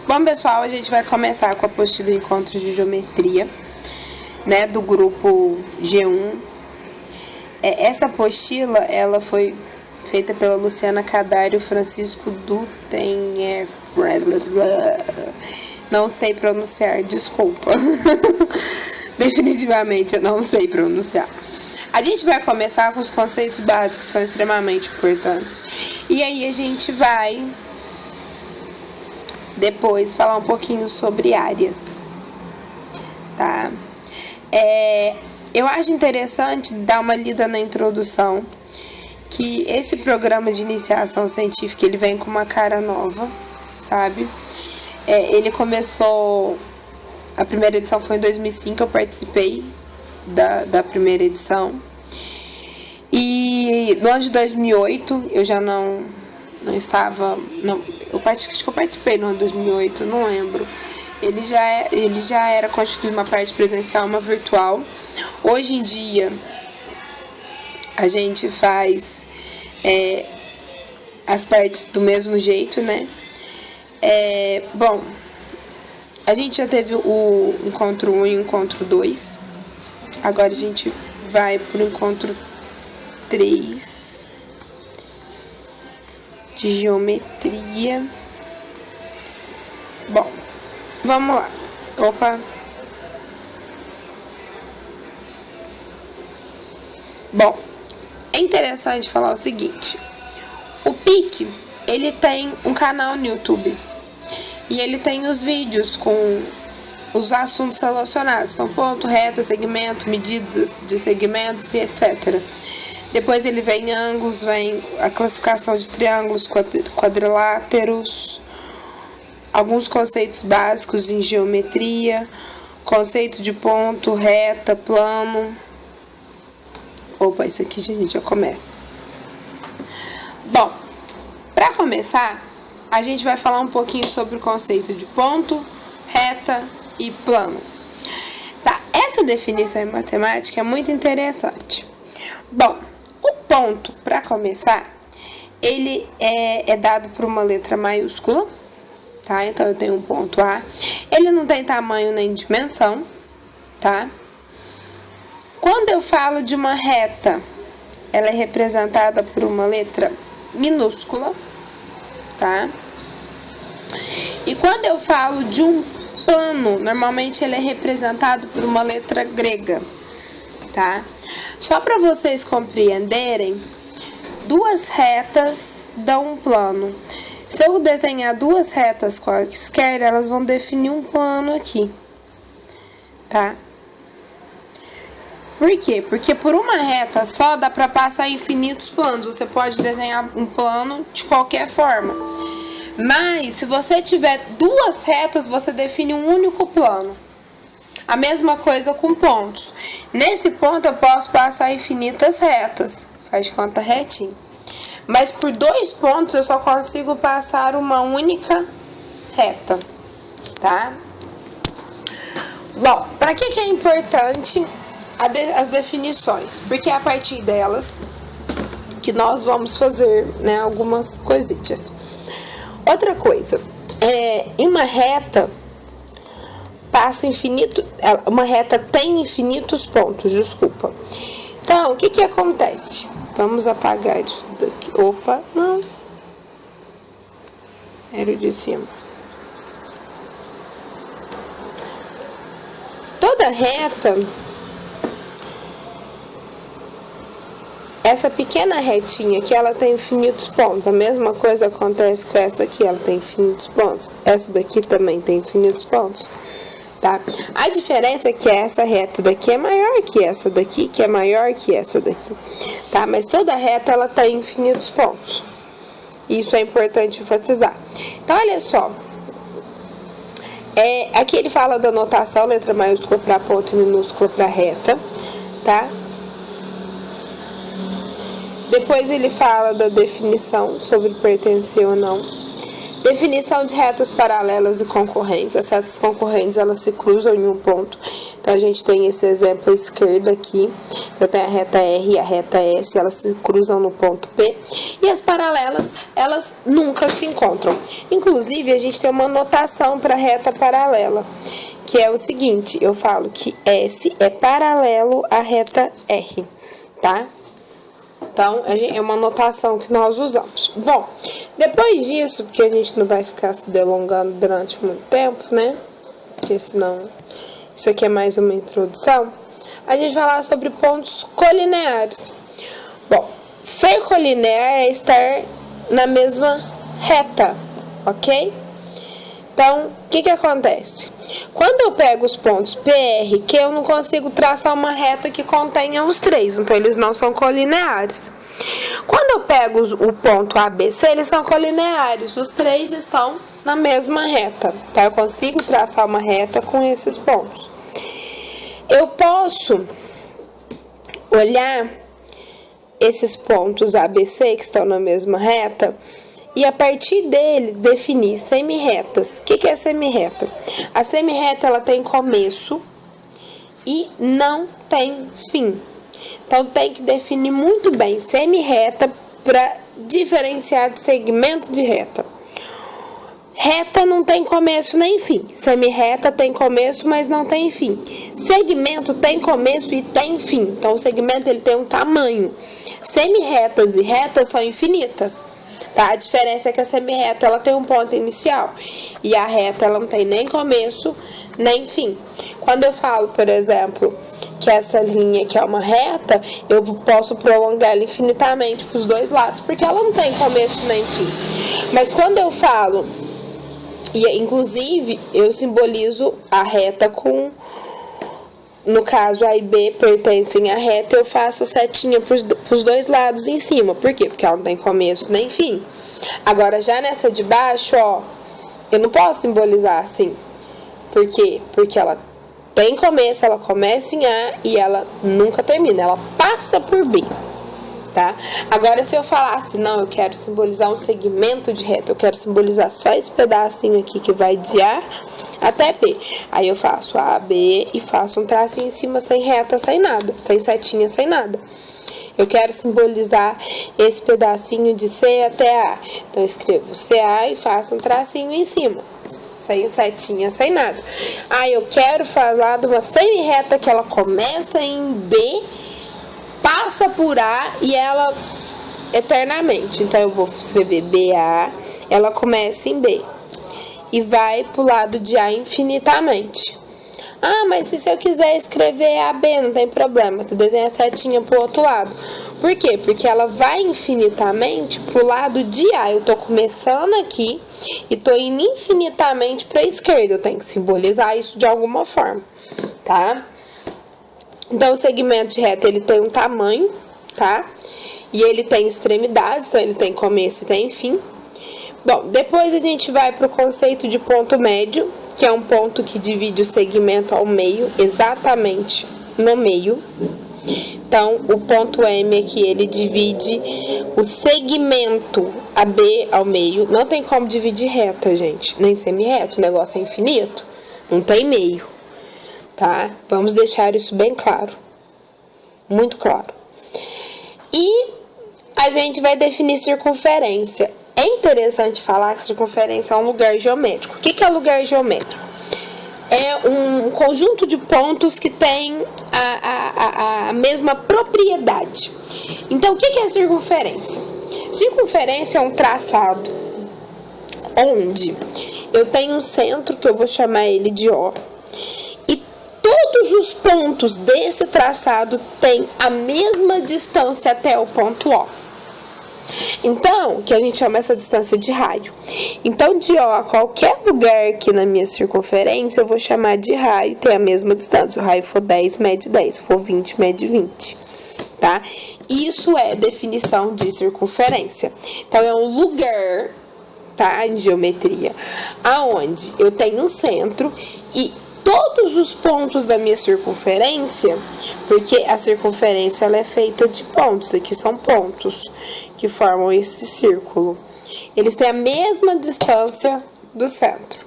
Bom, pessoal, a gente vai começar com a apostila de encontros de geometria, né, do grupo G1. Essa apostila, ela foi feita pela Luciana Cadário, Francisco Duten, não sei pronunciar, desculpa. Definitivamente eu não sei pronunciar. A gente vai começar com os conceitos básicos, que são extremamente importantes. E aí a gente vai depois falar um pouquinho sobre áreas, tá? Eu acho interessante dar uma lida na introdução, que esse programa de iniciação científica, ele vem com uma cara nova, sabe? Ele começou, a primeira edição foi em 2005, eu participei da primeira edição. E no ano de 2008, eu já não estava, eu acho que eu participei no ano de 2008, não lembro. Ele já era constituído uma parte presencial, uma virtual. Hoje em dia, a gente faz as partes do mesmo jeito, né? Bom, a gente já teve o encontro 1 e o encontro 2. Agora a gente vai para o encontro 3 de geometria. Bom, vamos lá. Opa. Bom, é interessante falar o seguinte. O PIC, ele tem um canal no YouTube. E ele tem os vídeos com os assuntos relacionados. Então, ponto, reta, segmento, medidas de segmentos e etc. Depois ele vem ângulos, vem a classificação de triângulos, quadriláteros, alguns conceitos básicos em geometria, conceito de ponto, reta, plano. Opa, isso aqui a gente já começa. Bom, para começar, a gente vai falar um pouquinho sobre o conceito de ponto, reta e plano. Tá, essa definição em matemática é muito interessante. Bom, o ponto, para começar, ele é dado por uma letra maiúscula, tá? Então eu tenho um ponto A. Ele não tem tamanho nem dimensão, tá? Quando eu falo de uma reta, ela é representada por uma letra minúscula, tá? E quando eu falo de um plano, normalmente ele é representado por uma letra grega, tá? Só para vocês compreenderem, duas retas dão um plano. Se eu desenhar duas retas quaisquer, elas vão definir um plano aqui, tá? Por quê? Porque por uma reta só dá para passar infinitos planos. Você pode desenhar um plano de qualquer forma. Mas, se você tiver duas retas, você define um único plano. A mesma coisa com pontos. Nesse ponto, eu posso passar infinitas retas. Faz de conta retinho. Mas, por dois pontos, eu só consigo passar uma única reta. Tá? Bom, para que é importante as definições? Porque é a partir delas que nós vamos fazer, né, algumas coisitas. Outra coisa, em uma reta uma reta tem infinitos pontos, desculpa. Então, o que acontece? Vamos apagar isso daqui. Opa, não. Era o de cima. Toda reta, essa pequena retinha aqui, ela tem infinitos pontos. A mesma coisa acontece com essa aqui, ela tem infinitos pontos. Essa daqui também tem infinitos pontos, tá? A diferença é que essa reta daqui é maior que essa daqui, que é maior que essa daqui, tá? Mas toda reta, ela tem infinitos pontos. Isso é importante enfatizar. Então, olha só. Aqui ele fala da notação, letra maiúscula para ponto e minúscula para reta, tá? Depois ele fala da definição sobre pertencer ou não. Definição de retas paralelas e concorrentes. As retas concorrentes, elas se cruzam em um ponto. Então, a gente tem esse exemplo à esquerda aqui. Eu tenho a reta R e a reta S, elas se cruzam no ponto P. E as paralelas, elas nunca se encontram. Inclusive, a gente tem uma notação para reta paralela, que é o seguinte, eu falo que S é paralelo à reta R, tá? Então, é uma notação que nós usamos. Bom, depois disso, porque a gente não vai ficar se delongando durante muito tempo, né? Porque senão, isso aqui é mais uma introdução. A gente vai falar sobre pontos colineares. Bom, ser colinear é estar na mesma reta, ok? Então, o que acontece? Quando eu pego os pontos P, R, Q, eu não consigo traçar uma reta que contenha os três, então eles não são colineares. Quando eu pego o ponto A, B, C, eles são colineares, os três estão na mesma reta, tá? Eu consigo traçar uma reta com esses pontos. Eu posso olhar esses pontos A, B, C que estão na mesma reta e a partir dele definir semirretas. O que é semirreta? A semirreta, ela tem começo e não tem fim. Então tem que definir muito bem semirreta para diferenciar de segmento de reta. Reta não tem começo nem fim. Semirreta tem começo, mas não tem fim. Segmento tem começo e tem fim. Então o segmento, ele tem um tamanho. Semirretas e retas são infinitas. Tá? A diferença é que a semirreta, ela tem um ponto inicial e a reta, ela não tem nem começo nem fim. Quando eu falo, por exemplo, que essa linha aqui é uma reta, eu posso prolongar ela infinitamente para os dois lados, porque ela não tem começo nem fim. Mas quando eu falo, e inclusive eu simbolizo a reta com, no caso A e B pertencem à reta, eu faço setinha para os dois lados em cima. Por quê? Porque ela não tem começo nem fim. Agora, já nessa de baixo, ó, eu não posso simbolizar assim. Por quê? Porque ela tem começo, ela começa em A e ela nunca termina. Ela passa por B, tá? Agora, se eu falasse, não, eu quero simbolizar um segmento de reta, eu quero simbolizar só esse pedacinho aqui que vai de A até B. Aí eu faço A, B e faço um tracinho em cima sem reta, sem nada, sem setinha, sem nada. Eu quero simbolizar esse pedacinho de C até A. Então, eu escrevo CA e faço um tracinho em cima, sem setinha, sem nada. Aí, eu quero falar de uma semirreta que ela começa em B, passa por A e ela eternamente. Então, eu vou escrever BA, ela começa em B e vai pro lado de A infinitamente. Ah, mas se eu quiser escrever AB, não tem problema, tu desenha a setinha pro outro lado. Por quê? Porque ela vai infinitamente pro lado de A. Eu tô começando aqui e tô indo infinitamente pra esquerda. Eu tenho que simbolizar isso de alguma forma, tá? Então, o segmento de reta, ele tem um tamanho, tá? E ele tem extremidades, então ele tem começo e tem fim. Bom, depois a gente vai pro conceito de ponto médio, que é um ponto que divide o segmento ao meio, exatamente no meio. Então, o ponto M aqui, ele divide o segmento AB ao meio. Não tem como dividir reta, gente, nem semirreto, o negócio é infinito, não tem meio, tá? Vamos deixar isso bem claro, muito claro. E a gente vai definir circunferência. É interessante falar que circunferência é um lugar geométrico. O que é lugar geométrico? É um conjunto de pontos que tem a mesma propriedade. Então, o que é circunferência? Circunferência é um traçado onde eu tenho um centro, que eu vou chamar ele de O, e todos os pontos desse traçado têm a mesma distância até o ponto O. Então, que a gente chama essa distância de raio. Então, de O a qualquer lugar aqui na minha circunferência, eu vou chamar de raio, tem a mesma distância. Se o raio for 10, mede 10. Se for 20, mede 20. Tá? Isso é definição de circunferência. Então, é um lugar, tá, em geometria, aonde eu tenho um centro e todos os pontos da minha circunferência, porque a circunferência ela é feita de pontos, aqui são pontos que formam esse círculo. Eles têm a mesma distância do centro.